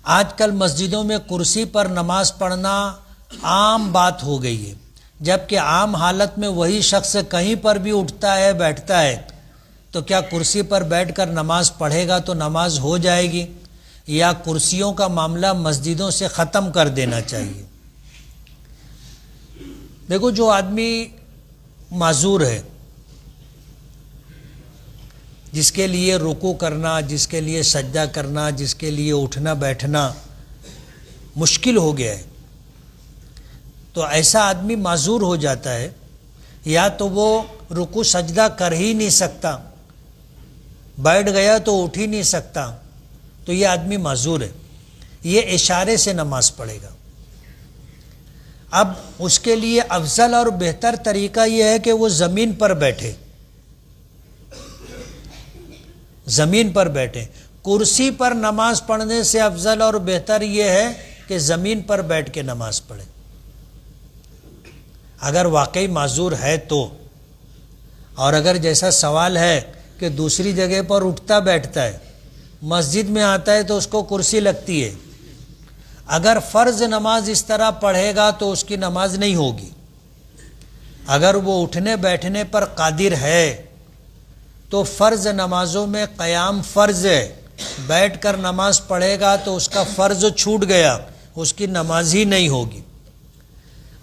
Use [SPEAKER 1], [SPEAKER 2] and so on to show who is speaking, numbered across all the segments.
[SPEAKER 1] आजकल मस्जिदों में कुर्सी पर नमाज पढ़ना आम बात हो गई है, जबकि आम हालत में वही शख्स कहीं पर भी उठता है बैठता है, तो क्या कुर्सी पर बैठकर नमाज पढ़ेगा तो नमाज हो जाएगी, या कुर्सियों का मामला मस्जिदों से ख़त्म कर देना चाहिए। देखो, जो आदमी माजूर है, जिसके लिए रुकू करना, जिसके लिए सज्जा करना, जिसके लिए उठना बैठना मुश्किल हो गया है, तो ऐसा आदमी माजूर हो जाता है, या तो वो रुकू सजदा कर ही नहीं सकता, बैठ गया तो उठ ही नहीं सकता, तो ये आदमी माजूर है, ये इशारे से नमाज पढ़ेगा। अब उसके लिए अफजल और बेहतर तरीका यह है कि वो ज़मीन पर बैठे, ज़मीन पर बैठे। कुर्सी पर नमाज पढ़ने से अफजल और बेहतर यह है कि ज़मीन पर बैठ के नमाज पढ़े, अगर वाकई माजूर है तो। और अगर जैसा सवाल है कि दूसरी जगह पर उठता बैठता है, मस्जिद में आता है तो उसको कुर्सी लगती है, अगर फ़र्ज़ नमाज इस तरह पढ़ेगा तो उसकी नमाज नहीं होगी। अगर वो उठने बैठने पर कादिर है तो फ़र्ज़ नमाजों में क़याम फ़र्ज़ है, बैठ कर नमाज पढ़ेगा तो उसका फ़र्ज़ छूट गया, उसकी नमाज ही नहीं होगी।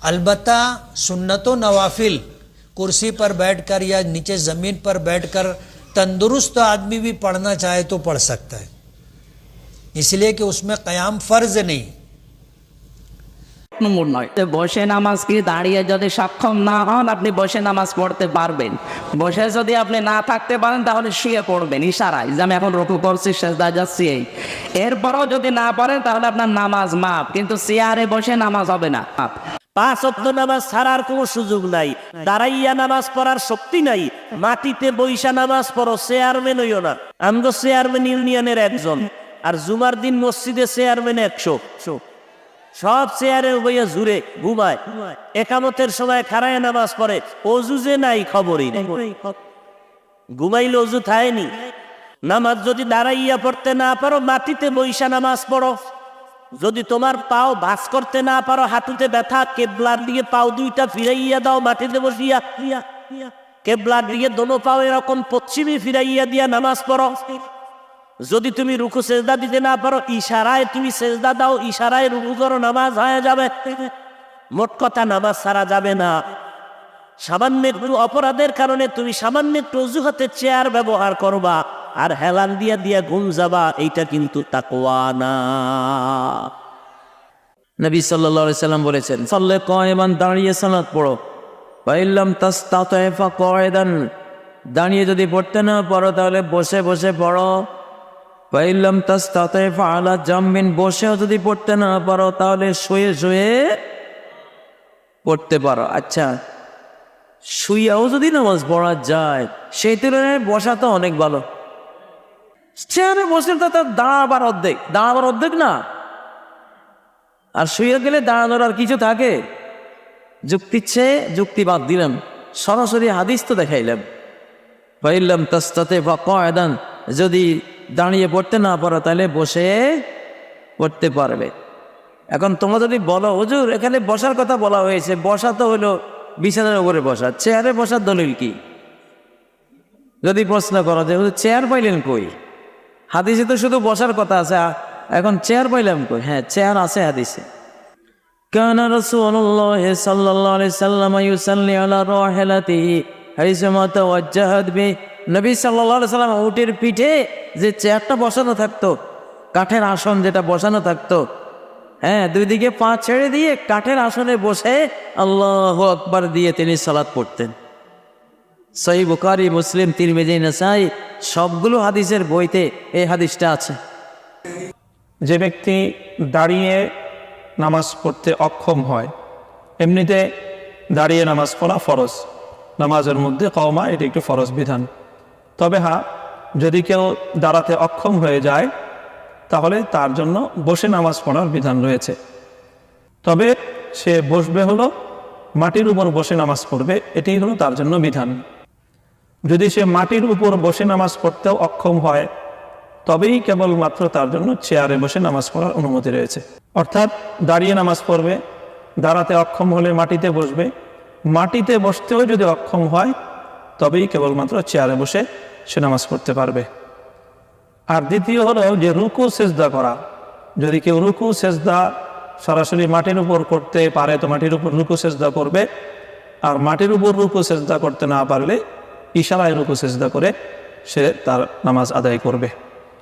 [SPEAKER 1] अलबत्ता सुन्नत व नवाफिल कुर्सी पर बैठकर या नीचे ज़मीन पर बैठकर तंदुरुस्त आदमी भी पढ़ना चाहे तो पढ़ सकता है, इसलिए कि उसमें क़याम फ़र्ज़ नहीं।
[SPEAKER 2] বসে নামাজ কি দাঁড়িয়ে যদি সক্ষম না হন আপনি বসে নামাজ পড়তে পারবেন। বসে যদি আপনি না থাকতে পারেন তাহলে শুয়ে পড়বেন ইশারায়, যে আমি এখন রুকু করছি সেজদা যাচ্ছি। এরপরও যদি না পারেন তাহলে আপনার নামাজ মাপ, কিন্তু চেয়ারে বসে নামাজ হবে না।
[SPEAKER 3] পাঁচ ওয়াক্ত নামাজ ছাড়ার কোনো সুযোগ নাই, দাঁড়াইয়া নামাজ পড়ার শক্তি নাই, মাটিতে বইসা নামাজ পড়ো, চেয়ারম্যান হইও না। আমগো চেয়ারম্যান ইউনিয়নের একজন, আর জুমার দিন মসজিদে চেয়ারম্যান 100, সব চেয়ারে বইয়া জুড়ে ঘুমায়, একামতের সময় খাড়ায় নামাজ পড়ে, অজু যে নাই খবরই নেই, ঘুমাইলে অজু থায়নি। নামাজ যদি দাঁড়াইয়া পড়তে না পারো মাটিতে বইসা নামাজ পড়ো, যদি তোমার পাও ভাঁজ করতে না পারো, হাঁটুতে ব্যথা, কেবলার দিকে পাও দুইটা ফিরাইয়া দাও, মাটিতে বসিয়া কেবলার দিকে দোনো পাও এরকম পশ্চিমে ফিরাইয়া দিয়া নামাজ পড়ো। যদি তুমি রুকু সেজদা দিতে না পারো ইশারায় তুমি সেজদা দাও, ইশারায় রুকু করো, নামাজ হয়ে যাবে। মোট কথা নামাজ ছাড়া যাবে না। সামান্য একটু অপরাধের কারণে তুমি সামান্য একটু অজুহাতে চেয়ার ব্যবহার করবা আর হেলান দিয়া দিয়া ঘুম যাবা, এইটা কিন্তু তাকওয়া না।
[SPEAKER 4] নবী সাল্লাল্লাহু আলাইহি সাল্লাম বলেছেন, সাল্লে কায়েমান, দাঁড়িয়ে সালাত পড়ো, ফাইল্লাম তাস্তাতি ফাকাইদান, দাঁড়িয়ে যদি পড়তে না পারো তাহলে বসে বসে পড়ো, ফাইল্লাম তাস্তাতি ফাআলা জামবিন, বসেও যদি পড়তে না পারো তাহলে শুয়ে শুয়ে পড়তে পারো। আচ্ছা, শুয়েও যদি নামাজ পড়া যায় সেই তুলনায় বসা তো অনেক ভালো। চেয়ারে বসে তো তার দাঁড়াবার অর্ধেক না, আর শুয়ে গেলে দাঁড়ানোর আর কিছু থাকে? যুক্তির চেয়ে যুক্তি বাদ দিলাম, সরাসরি হাদিস তো দেখাইলাম। ফাইল্লাম তাস্তাতি ফাকাইদান, যদি দাঁড়িয়ে পড়তে না পারো তাহলে বসে পড়তে পারবে। এখন তোমরা যদি বলো হুজুর এখানে বসার কথা বলা হয়েছে, বসা তো হলো বিছানার উপরে বসা, চেয়ারে বসার দলিল কি? যদি প্রশ্ন করো যে হুজুর চেয়ার পাইলেন কই, হাদিসে তো শুধু বসার কথা আছে, এখন চেয়ার পাইলাম কই? হ্যাঁ, চেয়ার আছে হাদিসে। কানা রাসূলুল্লাহ সাল্লাল্লাহু আলাইহি সাল্লাম ইউসাল্লি আলা রাহিলাতিহি হাইসুমা তাওয়াজ্জাহাত বি, নবী সাল্লাল্লাহু আলাইহি সাল্লাম উটের পিঠে যে চেয়ারটা বসানো থাকতো, কাঠের আসন যেটা বসানো থাকতো, হ্যাঁ, দুই দিকে পা ছেড়ে দিয়ে কাঠের আসনে বসে আল্লাহু আকবার দিয়ে তিনি সালাত পড়তেন। সহিহ বুখারী, মুসলিম, তিরমিজি, নাসাই সবগুলো হাদিসের বইতে এই হাদিসটা আছে।
[SPEAKER 5] যে ব্যক্তি দাঁড়িয়ে নামাজ পড়তে অক্ষম হয়, এমনিতে দাঁড়িয়ে নামাজ পড়া ফরজ, নামাজের মধ্যে কওমা এটি একটি ফরজ বিধান। তবে হ্যাঁ, যদি কেউ দাঁড়াতে অক্ষম হয়ে যায় তাহলে তার জন্য বসে নামাজ পড়ার বিধান রয়েছে। তবে সে বসবে হলো মাটির উপর বসে নামাজ পড়বে, এটাই হলো তার জন্য বিধান। যদি সে মাটির উপর বসে নামাজ পড়তেও অক্ষম হয় তবেই কেবলমাত্র তার জন্য চেয়ারে বসে নামাজ পড়ার অনুমতি রয়েছে। অর্থাৎ দাঁড়িয়ে নামাজ পড়বে, দাঁড়াতে অক্ষম হলে মাটিতে বসবে, মাটিতে বসতেও যদি অক্ষম হয় তবেই কেবলমাত্র চেয়ারে বসে সে নামাজ পড়তে পারবে। আর দ্বিতীয় হলো যে রুকু সেজদা করা। যদি কেউ রুকু সেজদা সরাসরি মাটির উপর করতে পারে তো মাটির উপর রুকু সেজদা করবে, আর মাটির উপর রুকু সেজদা করতে না পারলে ইশারায় রুকু সেজদা করে সে তার নামাজ আদায় করবে।